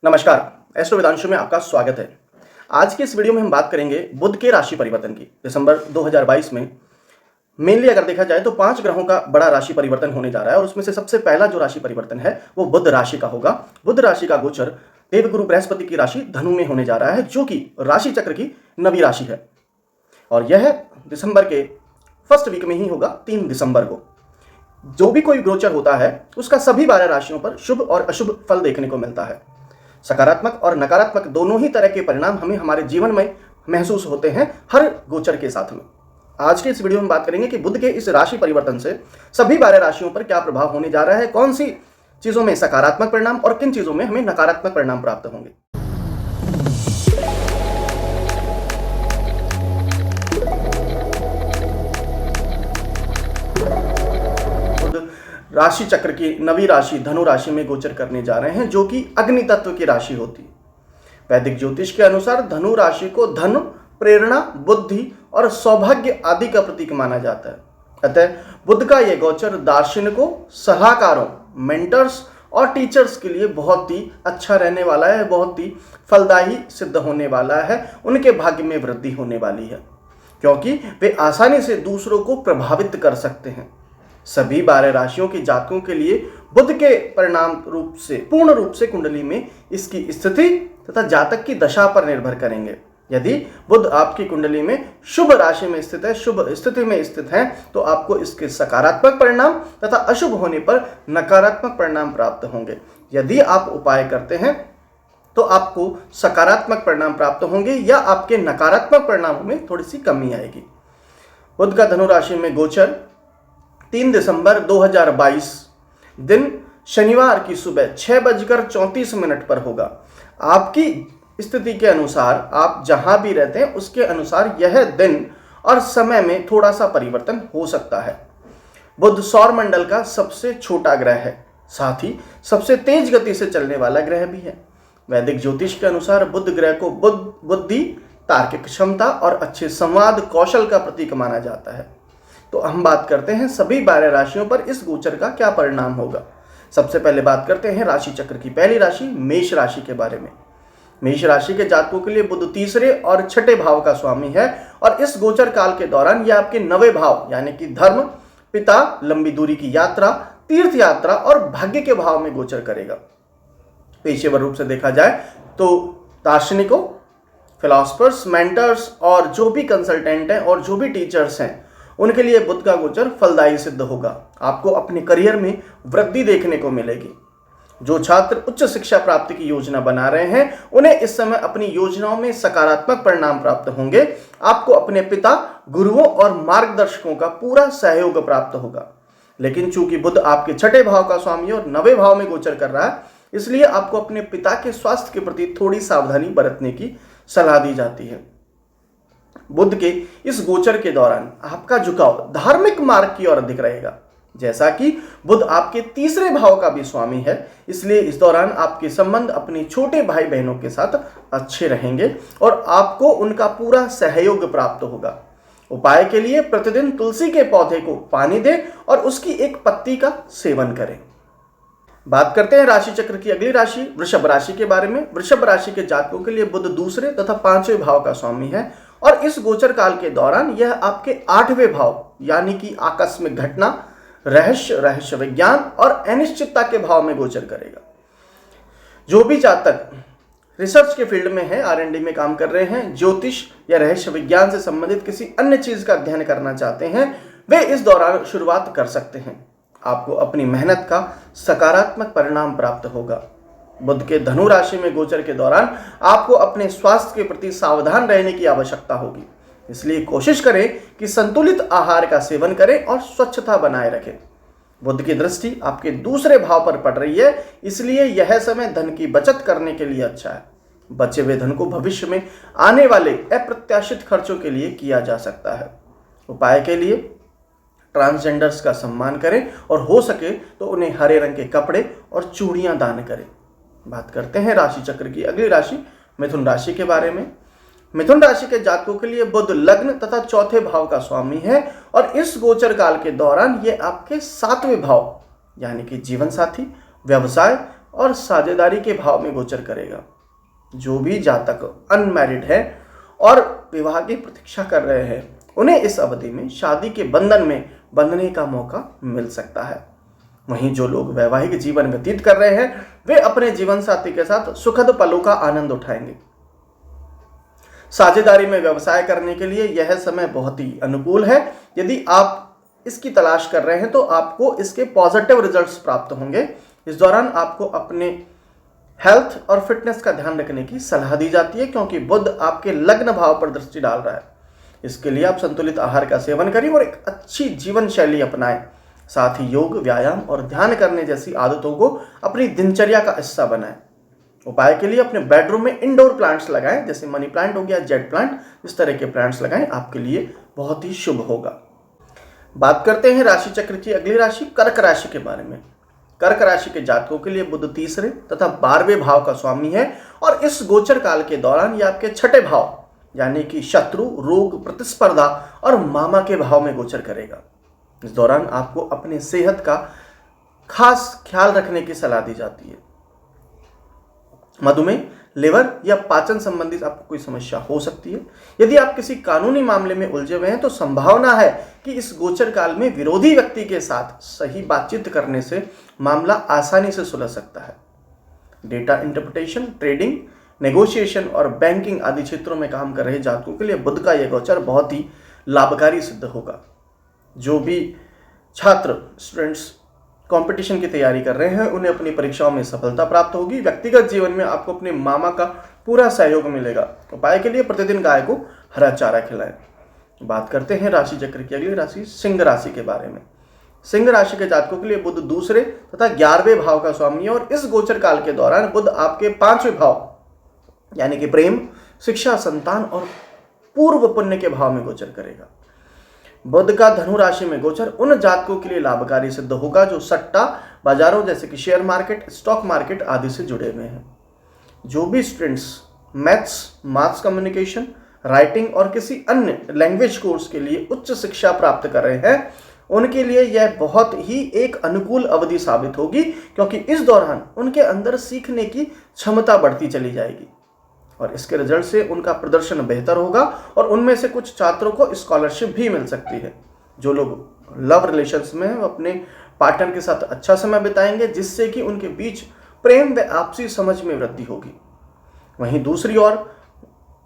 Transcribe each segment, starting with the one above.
नमस्कार, एस्ट्रो वेदांशु में आपका स्वागत है। आज की इस वीडियो में हम बात करेंगे बुध के राशि परिवर्तन की। दिसंबर 2022 में मेनली अगर देखा जाए तो 5 ग्रहों का बड़ा राशि परिवर्तन होने जा रहा है और उसमें से सबसे पहला जो राशि परिवर्तन है वो बुध राशि का होगा। बुध राशि का गोचर देवगुरु बृहस्पति की राशि धनु में होने जा रहा है, जो कि राशि चक्र की नवी राशि है और यह दिसंबर के फर्स्ट वीक में ही होगा, 3 दिसंबर को। जो भी कोई गोचर होता है उसका सभी 12 राशियों पर शुभ और अशुभ फल देखने को मिलता है। सकारात्मक और नकारात्मक दोनों ही तरह के परिणाम हमें हमारे जीवन में महसूस होते हैं हर गोचर के साथ में। आज के इस वीडियो में बात करेंगे कि बुध के इस राशि परिवर्तन से सभी 12 राशियों पर क्या प्रभाव होने जा रहा है, कौन सी चीजों में सकारात्मक परिणाम और किन चीजों में हमें नकारात्मक परिणाम प्राप्त होंगे। राशि चक्र की नवी राशि धनु राशि में गोचर करने जा रहे हैं, जो कि अग्नि तत्व की राशि होती है। वैदिक ज्योतिष के अनुसार धनु राशि को धन, प्रेरणा, बुद्धि और सौभाग्य आदि का प्रतीक माना जाता है। अतः बुध का यह गोचर दार्शनिकों, सलाहकारों, मेंटर्स और टीचर्स के लिए बहुत ही अच्छा रहने वाला है, बहुत ही फलदायी सिद्ध होने वाला है। उनके भाग्य में वृद्धि होने वाली है क्योंकि वे आसानी से दूसरों को प्रभावित कर सकते हैं। सभी 12 राशियों के जातकों के लिए बुध के परिणाम पूर्ण रूप से कुंडली में इसकी स्थिति तथा जातक की दशा पर निर्भर करेंगे। यदि बुध आपकी कुंडली में शुभ राशि में स्थित है, शुभ स्थिति में स्थित है, तो आपको इसके सकारात्मक परिणाम तथा अशुभ होने पर नकारात्मक परिणाम प्राप्त होंगे। यदि आप उपाय करते हैं तो आपको सकारात्मक परिणाम प्राप्त होंगे या आपके नकारात्मक परिणामों में थोड़ी सी कमी आएगी। बुध का धनु राशि में गोचर 3 दिसंबर 2022 दिन शनिवार की सुबह 6:34 पर होगा। आपकी स्थिति के अनुसार आप जहां भी रहते हैं उसके अनुसार यह दिन और समय में थोड़ा सा परिवर्तन हो सकता है। बुध सौर मंडल का सबसे छोटा ग्रह है, साथ ही सबसे तेज गति से चलने वाला ग्रह भी है। वैदिक ज्योतिष के अनुसार बुध ग्रह को बुद्धि, तार्किक क्षमता और अच्छे संवाद कौशल का प्रतीक माना जाता है। तो हम बात करते हैं सभी 12 राशियों पर इस गोचर का क्या परिणाम होगा। सबसे पहले बात करते हैं राशि चक्र की पहली राशि मेष राशि के बारे में। मेष राशि के जातकों के लिए बुध तीसरे और छठे भाव का स्वामी है और इस गोचर काल के दौरान यह आपके 9वें भाव यानी कि धर्म, पिता, लंबी दूरी की यात्रा, तीर्थ यात्रा और भाग्य के भाव में गोचर करेगा। पेशेवर रूप से देखा जाए तो दार्शनिकों, फिलोसफर्स, मेंटर्स और जो भी कंसल्टेंट हैं और जो भी टीचर्स हैं उनके लिए बुध का गोचर फलदायी सिद्ध होगा। आपको अपने करियर में वृद्धि देखने को मिलेगी। जो छात्र उच्च शिक्षा प्राप्ति की योजना बना रहे हैं उन्हें इस समय अपनी योजनाओं में सकारात्मक परिणाम प्राप्त होंगे। आपको अपने पिता, गुरुओं और मार्गदर्शकों का पूरा सहयोग प्राप्त होगा। लेकिन चूंकि बुध आपके छठे भाव का स्वामी और 9वें भाव में गोचर कर रहा है, इसलिए आपको अपने पिता के स्वास्थ्य के प्रति थोड़ी सावधानी बरतने की सलाह दी जाती है। बुध के इस गोचर के दौरान आपका झुकाव धार्मिक मार्ग की ओर अधिक रहेगा। जैसा कि बुध आपके तीसरे भाव का भी स्वामी है, इसलिए इस दौरान आपके संबंध अपने छोटे भाई बहनों के साथ अच्छे रहेंगे और आपको उनका पूरा सहयोग प्राप्त होगा। उपाय के लिए प्रतिदिन तुलसी के पौधे को पानी दें और उसकी एक पत्ती का सेवन करें। बात करते हैं राशि चक्र की अगली राशि वृषभ राशि के बारे में। वृषभ राशि के जातकों के लिए बुध दूसरे तथा 5वें भाव का स्वामी है और इस गोचर काल के दौरान यह आपके 8वें भाव यानी कि आकस्मिक घटना, रहस्य विज्ञान और अनिश्चितता के भाव में गोचर करेगा। जो भी जातक रिसर्च के फील्ड में है, R&D में काम कर रहे हैं, ज्योतिष या रहस्य विज्ञान से संबंधित किसी अन्य चीज का अध्ययन करना चाहते हैं, वे इस दौरान शुरुआत कर सकते हैं। आपको अपनी मेहनत का सकारात्मक परिणाम प्राप्त होगा। बुध के धनु राशि में गोचर के दौरान आपको अपने स्वास्थ्य के प्रति सावधान रहने की आवश्यकता होगी, इसलिए कोशिश करें कि संतुलित आहार का सेवन करें और स्वच्छता बनाए रखें। बुध की दृष्टि आपके दूसरे भाव पर पड़ रही है, इसलिए यह समय धन की बचत करने के लिए अच्छा है। बचे हुए धन को भविष्य में आने वाले अप्रत्याशित खर्चों के लिए किया जा सकता है। उपाय के लिए ट्रांसजेंडर्स का सम्मान करें और हो सके तो उन्हें हरे रंग के कपड़े और चूड़ियां दान करें। बात करते हैं राशि चक्र की अगली राशि मिथुन राशि के बारे में। मिथुन राशि के जातकों के लिए बुध लग्न तथा चौथे भाव का स्वामी है और इस गोचर काल के दौरान ये आपके 7वें भाव यानी कि जीवन साथी, व्यवसाय और साझेदारी के भाव में गोचर करेगा। जो भी जातक अनमैरिड है और विवाह की प्रतीक्षा कर रहे हैं, उन्हें इस अवधि में शादी के बंधन में बंधने का मौका मिल सकता है। वहीं जो लोग वैवाहिक जीवन व्यतीत कर रहे हैं, वे अपने जीवन साथी के साथ सुखद पलों का आनंद उठाएंगे। साझेदारी में व्यवसाय करने के लिए यह समय बहुत ही अनुकूल है। यदि आप इसकी तलाश कर रहे हैं तो आपको इसके पॉजिटिव रिजल्ट्स प्राप्त होंगे। इस दौरान आपको अपने हेल्थ और फिटनेस का ध्यान रखने की सलाह दी जाती है, क्योंकि बुध आपके लग्न भाव पर दृष्टि डाल रहा है। इसके लिए आप संतुलित आहार का सेवन करें और एक अच्छी जीवन शैली अपनाएं। साथ ही योग, व्यायाम और ध्यान करने जैसी आदतों को अपनी दिनचर्या का हिस्सा बनाएं। उपाय के लिए अपने बेडरूम में इंडोर प्लांट्स लगाएं, जैसे मनी प्लांट हो गया, जेड प्लांट, इस तरह के प्लांट्स लगाएं, आपके लिए बहुत ही शुभ होगा। बात करते हैं राशि चक्र की अगली राशि कर्क राशि के बारे में। कर्क राशि के जातकों के लिए बुध तीसरे तथा 12वें भाव का स्वामी है और इस गोचर काल के दौरान ये आपके छठे भाव यानी कि शत्रु, रोग, प्रतिस्पर्धा और मामा के भाव में गोचर करेगा। इस दौरान आपको अपने सेहत का खास ख्याल रखने की सलाह दी जाती है। मधुमेह, लिवर या पाचन संबंधित आपको कोई समस्या हो सकती है। यदि आप किसी कानूनी मामले में उलझे हुए हैं तो संभावना है कि इस गोचर काल में विरोधी व्यक्ति के साथ सही बातचीत करने से मामला आसानी से सुलझ सकता है। डेटा इंटरप्रिटेशन, ट्रेडिंग, नेगोशिएशन और बैंकिंग आदि क्षेत्रों में काम कर रहे जातकों के लिए बुध का यह गोचर बहुत ही लाभकारी सिद्ध होगा। जो भी छात्र, स्टूडेंट्स कंपटीशन की तैयारी कर रहे हैं, उन्हें अपनी परीक्षाओं में सफलता प्राप्त होगी। व्यक्तिगत जीवन में आपको अपने मामा का पूरा सहयोग मिलेगा। उपाय के लिए प्रतिदिन गाय को हरा चारा खिलाएं। बात करते हैं राशि चक्र की अगली राशि सिंह राशि के बारे में। सिंह राशि के जातकों के लिए बुध दूसरे तथा 11वें भाव का स्वामी है और इस गोचर काल के दौरान बुध आपके 5वें भाव यानी कि प्रेम, शिक्षा, संतान और पूर्व पुण्य के भाव में गोचर करेगा। बुध का धनु राशि में गोचर उन जातकों के लिए लाभकारी सिद्ध होगा जो सट्टा बाजारों जैसे कि शेयर मार्केट, स्टॉक मार्केट आदि से जुड़े हुए हैं। जो भी students maths, mass communication, writing और किसी अन्य लैंग्वेज कोर्स के लिए उच्च शिक्षा प्राप्त कर रहे हैं, उनके लिए यह बहुत ही एक अनुकूल अवधि साबित होगी, क्योंकि इस दौरान उनके अंदर सीखने की क्षमता बढ़ती चली जाएगी और इसके रिजल्ट से उनका प्रदर्शन बेहतर होगा और उनमें से कुछ छात्रों को स्कॉलरशिप भी मिल सकती है। जो लोग लव रिलेशंस में हैं, वो अपने पार्टनर के साथ अच्छा समय बिताएंगे, जिससे कि उनके बीच प्रेम व आपसी समझ में वृद्धि होगी। वहीं दूसरी ओर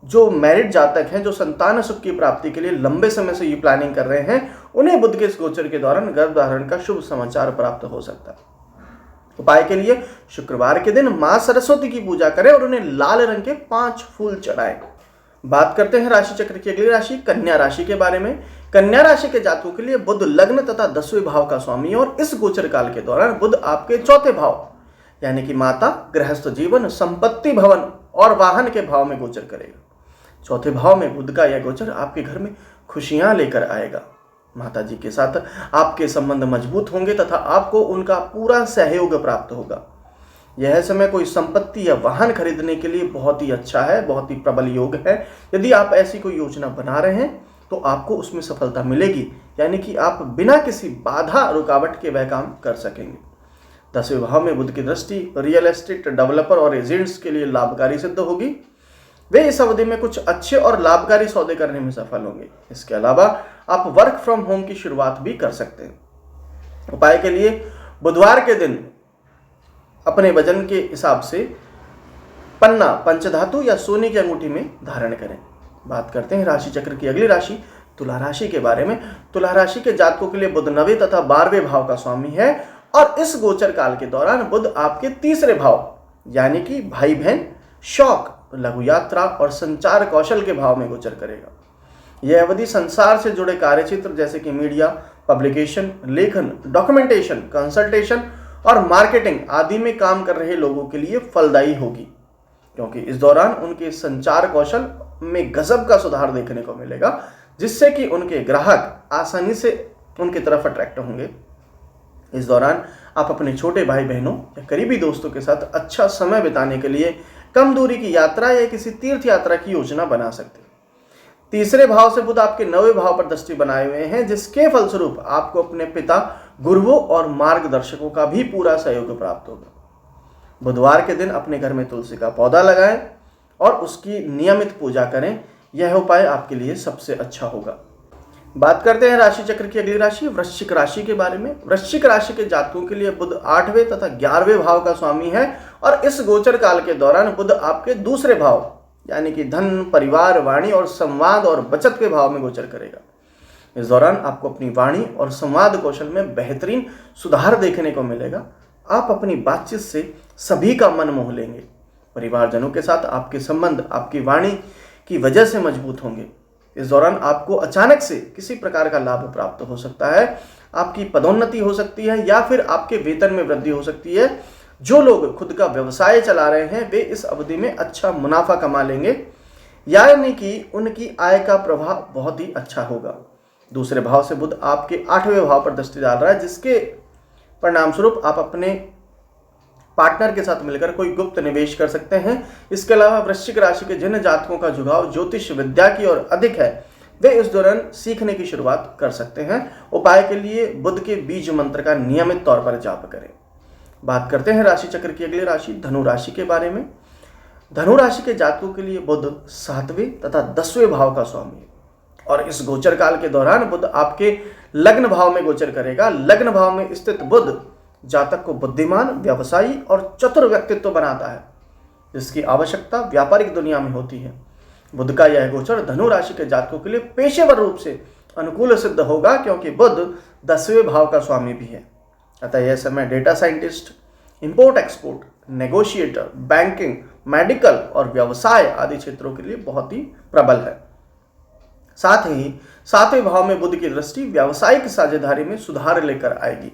जो मैरिड जातक हैं, जो संतान सुख की प्राप्ति के लिए लंबे समय से ये प्लानिंग कर रहे हैं, उन्हें बुध के इस गोचर के दौरान गर्भ धारण का शुभ समाचार प्राप्त हो सकता है। उपाय के लिए शुक्रवार के दिन मां सरस्वती की पूजा करें और उन्हें लाल रंग के 5 फूल चढ़ाएं। बात करते हैं राशि चक्र की अगली राशि कन्या राशि के बारे में। कन्या राशि के जातकों के लिए बुध लग्न तथा 10वें भाव का स्वामी है और इस गोचर काल के दौरान बुध आपके 4थे भाव यानी कि माता, गृहस्थ जीवन, संपत्ति, भवन और वाहन के भाव में गोचर करेगा। 4थे भाव में बुध का यह गोचर आपके घर में खुशियां लेकर आएगा। माता जी के साथ आपके संबंध मजबूत होंगे तथा आपको उनका पूरा सहयोग प्राप्त होगा। यह समय कोई संपत्ति या वाहन खरीदने के लिए बहुत ही अच्छा है, बहुत ही प्रबल योग है। यदि आप ऐसी कोई योजना बना रहे हैं तो आपको उसमें सफलता मिलेगी, यानी कि आप बिना किसी बाधा रुकावट के वह काम कर सकेंगे। 10वें भाव में बुध की दृष्टि रियल एस्टेट, डेवलपर और एजेंट्स के लिए लाभकारी सिद्ध होगी। वे इस अवधि में कुछ अच्छे और लाभकारी सौदे करने में सफल होंगे। इसके अलावा आप वर्क फ्रॉम होम की शुरुआत भी कर सकते हैं। उपाय के लिए बुधवार के दिन अपने वजन के हिसाब से पन्ना, पंचधातु या सोने की अंगूठी में धारण करें। बात करते हैं राशि चक्र की अगली राशि तुला राशि के बारे में। तुला राशि के जातकों के लिए बुध 9वें तथा 12वें भाव का स्वामी है और इस गोचर काल के दौरान बुध आपके 3रे भाव यानी कि भाई बहन, शौक, लघु यात्रा और संचार कौशल के भाव में गोचर करेगा। यह अवधि संसार से जुड़े कार्यक्षेत्र जैसे कि मीडिया, पब्लिकेशन, लेखन, डॉक्यूमेंटेशन, कंसल्टेशन और मार्केटिंग आदि में काम कर रहे लोगों के लिए फलदायी होगी, क्योंकि इस दौरान उनके संचार कौशल में गजब का सुधार देखने को मिलेगा, जिससे कि उनके ग्राहक आसानी से उनकी तरफ अट्रैक्ट होंगे। इस दौरान आप अपने छोटे भाई बहनों या करीबी दोस्तों के साथ अच्छा समय बिताने के लिए कम दूरी की यात्रा या किसी तीर्थ यात्रा की योजना बना सकते हैं। 3रे भाव से बुध आपके 9वें भाव पर दृष्टि बनाए हुए हैं, जिसके फलस्वरूप आपको अपने पिता, गुरुओं और मार्गदर्शकों का भी पूरा सहयोग प्राप्त होगा। बुधवार के दिन अपने घर में तुलसी का पौधा लगाएं और उसकी नियमित पूजा करें। यह उपाय आपके लिए सबसे अच्छा होगा। बात करते हैं राशि चक्र की अगली राशि वृश्चिक राशि के बारे में। वृश्चिक राशि के जातकों के लिए बुध 8वें तथा 11वें भाव का स्वामी है और इस गोचर काल के दौरान बुध आपके दूसरे भाव यानी कि धन, परिवार, वाणी और संवाद और बचत के भाव में गोचर करेगा। इस दौरान आपको अपनी वाणी और संवाद कौशल में बेहतरीन सुधार देखने को मिलेगा। आप अपनी बातचीत से सभी का मन मोह लेंगे। परिवारजनों के साथ आपके संबंध आपकी वाणी की वजह से मजबूत होंगे। इस दौरान आपको अचानक से किसी प्रकार का लाभ प्राप्त हो सकता है। आपकी पदोन्नति हो सकती है या फिर आपके वेतन में वृद्धि हो सकती है। जो लोग खुद का व्यवसाय चला रहे हैं वे इस अवधि में अच्छा मुनाफा कमा लेंगे, यानी कि उनकी आय का प्रभाव बहुत ही अच्छा होगा। दूसरे भाव से बुध आपके 8वें भाव पर दृष्टि डाल रहा है, जिसके परिणाम स्वरूप आप अपने पार्टनर के साथ मिलकर कोई गुप्त निवेश कर सकते हैं। इसके अलावा वृश्चिक राशि के जिन जातकों का झुकाव ज्योतिष विद्या की ओर अधिक है वे इस दौरान सीखने की शुरुआत कर सकते हैं। उपाय के लिए बुध के बीज मंत्र का नियमित तौर पर जाप करें। बात करते हैं राशि चक्र की अगली राशि धनु राशि के बारे में। धनु राशि के जातकों के लिए बुध 7वें तथा 10वें भाव का स्वामी है और इस गोचर काल के दौरान बुध आपके लग्न भाव में गोचर करेगा। लग्न भाव में स्थित बुध जातक को बुद्धिमान, व्यवसायी और चतुर व्यक्तित्व बनाता है, जिसकी आवश्यकता व्यापारिक दुनिया में होती है। बुध का यह गोचर धनु राशि के जातकों के लिए पेशेवर रूप से अनुकूल सिद्ध होगा, क्योंकि बुध 10वें भाव का स्वामी भी है। अतः यह समय data scientist, import export, negotiator, banking, medical और व्यवसाय आदि क्षेत्रों के लिए बहुत ही प्रबल है। साथ ही 7वें भाव में बुध की दृष्टि व्यावसायिक साझेदारी में सुधार लेकर आएगी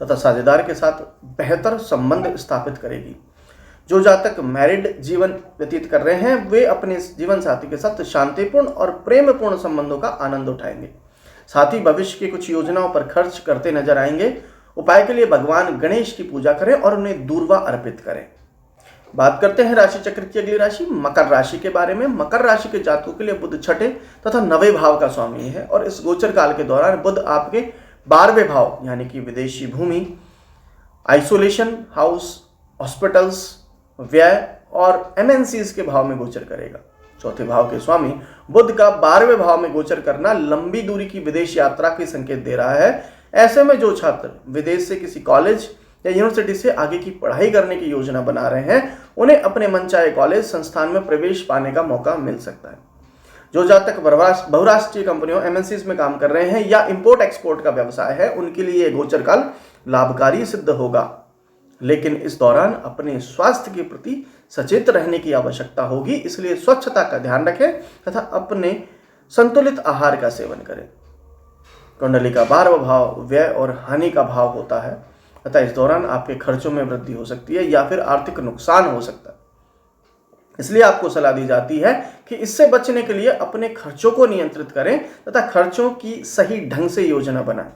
तथा साझेदार के साथ बेहतर संबंध स्थापित करेगी। जो जातक मैरिड जीवन व्यतीत कर रहे हैं वे अपने जीवन साथी के साथ शांतिपूर्ण और प्रेमपूर्ण संबंधों का आनंद उठाएंगे। साथ ही भविष्य की कुछ योजनाओं पर खर्च करते नजर आएंगे। उपाय के लिए भगवान गणेश की पूजा करें और उन्हें दूर्वा अर्पित करें। बात करते हैं राशि चक्र की अगली राशि मकर राशि के बारे में। मकर राशि के जातकों के लिए बुध 6ठे तथा 9वें भाव का स्वामी है और इस गोचर काल के दौरान बुध आपके 12वें भाव यानी कि विदेशी भूमि, आइसोलेशन हाउस, हॉस्पिटल्स, व्यय और एमएनसीज के भाव में गोचर करेगा। चौथे भाव के स्वामी बुध का 12वें भाव में गोचर करना लंबी दूरी की विदेश यात्रा के संकेत दे रहा है। ऐसे में जो छात्र विदेश से किसी कॉलेज या यूनिवर्सिटी से आगे की पढ़ाई करने की योजना बना रहे हैं उन्हें अपने मनचाहे कॉलेज संस्थान में प्रवेश पाने का मौका मिल सकता है। जो जातक बहुराष्ट्रीय कंपनियों एमएनसीज में काम कर रहे हैं या इंपोर्ट एक्सपोर्ट का व्यवसाय है उनके लिए यह गोचर काल लाभकारी सिद्ध होगा, लेकिन इस दौरान अपने स्वास्थ्य के प्रति सचेत रहने की आवश्यकता होगी। इसलिए स्वच्छता का ध्यान रखें तथा अपने संतुलित आहार का सेवन करें। कुंडली का 12वां भाव व्यय और हानि का भाव होता है, अतः इस दौरान आपके खर्चों में वृद्धि हो सकती है या फिर आर्थिक नुकसान हो सकता है। इसलिए आपको सलाह दी जाती है कि इससे बचने के लिए अपने खर्चों को नियंत्रित करें तथा खर्चों की सही ढंग से योजना बनाएं।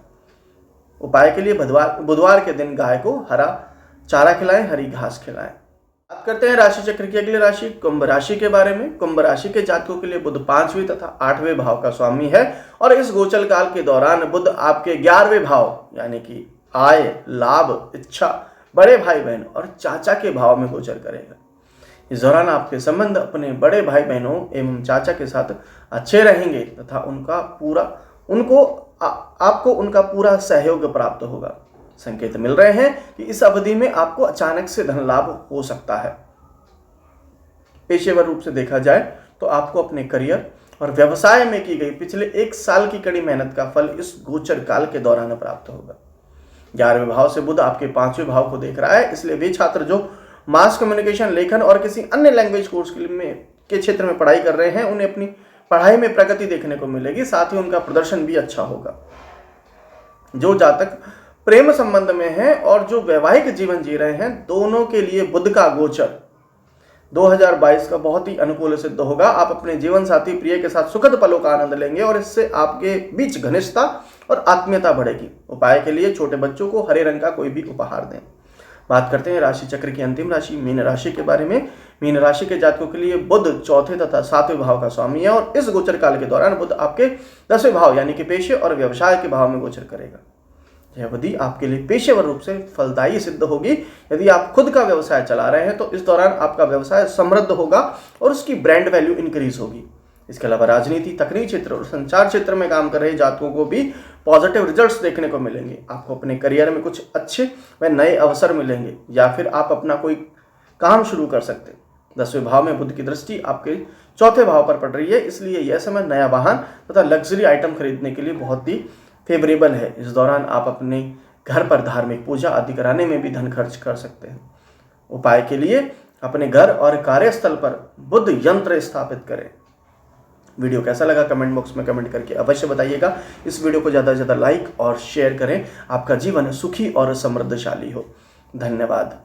उपाय के लिए बुधवार के दिन गाय को हरा चारा खिलाएं, हरी घास खिलाएं। बात करते हैं राशि चक्र की अगली राशि कुंभ राशि के बारे में। कुंभ राशि के जातकों के लिए बुध 5वें तथा 8वें भाव का स्वामी है और इस गोचर काल के दौरान बुध आपके 11वें भाव यानी कि आय, लाभ, इच्छा, बड़े भाई बहन और चाचा के भाव में गोचर करेगा। इस दौरान आपके संबंध अपने बड़े भाई बहनों एवं चाचा के साथ अच्छे रहेंगे तथा आपको उनका पूरा सहयोग प्राप्त होगा। संकेत मिल रहे हैं कि इस अवधि में आपको अचानक से धन लाभ हो सकता है। पेशेवर रूप से देखा जाए तो आपको अपने करियर और व्यवसाय में की गई पिछले 1 साल की कड़ी मेहनत का फल इस गोचर काल के दौरान प्राप्त होगा। 11वें भाव से बुध आपके 5वें भाव को देख रहा है, इसलिए वे छात्र जो मास कम्युनिकेशन, लेखन और किसी अन्य लैंग्वेज कोर्स के क्षेत्र में पढ़ाई कर रहे हैं उन्हें अपनी पढ़ाई में प्रगति देखने को मिलेगी। साथ ही उनका प्रदर्शन भी अच्छा होगा। जो जातक प्रेम संबंध में हैं और जो वैवाहिक जीवन जी रहे हैं दोनों के लिए बुध का गोचर 2022 का बहुत ही अनुकूल सिद्ध होगा। आप अपने जीवन साथी प्रिय के साथ सुखद पलों का आनंद लेंगे और इससे आपके बीच घनिष्ठता और आत्मीयता बढ़ेगी। उपाय के लिए छोटे बच्चों को हरे रंग का कोई भी उपहार दें। बात करते हैं राशि चक्र की अंतिम राशि मीन राशि के बारे में। मीन राशि के जातकों के लिए बुध 4थे तथा 7वें भाव का स्वामी है और इस गोचर काल के दौरान बुध आपके 10वें भाव यानी कि पेशे और व्यवसाय के भाव में गोचर करेगा। यह अवधि आपके लिए पेशेवर रूप से फलदायी सिद्ध होगी। यदि आप खुद का व्यवसाय चला रहे हैं तो इस दौरान आपका व्यवसाय समृद्ध होगा और उसकी ब्रांड वैल्यू इंक्रीज होगी। इसके अलावा राजनीति, तकनीकी क्षेत्र और संचार क्षेत्र में काम कर रहे जातकों को भी पॉजिटिव रिजल्ट्स देखने को मिलेंगे। आपको अपने करियर में कुछ अच्छे व नए अवसर मिलेंगे या फिर आप अपना कोई काम शुरू कर सकते हैं। 10वें भाव में बुध की दृष्टि आपके 4थे भाव पर पड़ रही है, इसलिए यह समय नया वाहन तथा लग्जरी आइटम खरीदने के लिए बहुत ही फेवरेबल है। इस दौरान आप अपने घर पर धार्मिक पूजा आदि कराने में भी धन खर्च कर सकते हैं। उपाय के लिए अपने घर और कार्यस्थल पर बुध यंत्र स्थापित करें। वीडियो कैसा लगा कमेंट बॉक्स में कमेंट करके अवश्य बताइएगा। इस वीडियो को ज़्यादा से ज़्यादा लाइक और शेयर करें। आपका जीवन सुखी और समृद्धशाली हो। धन्यवाद।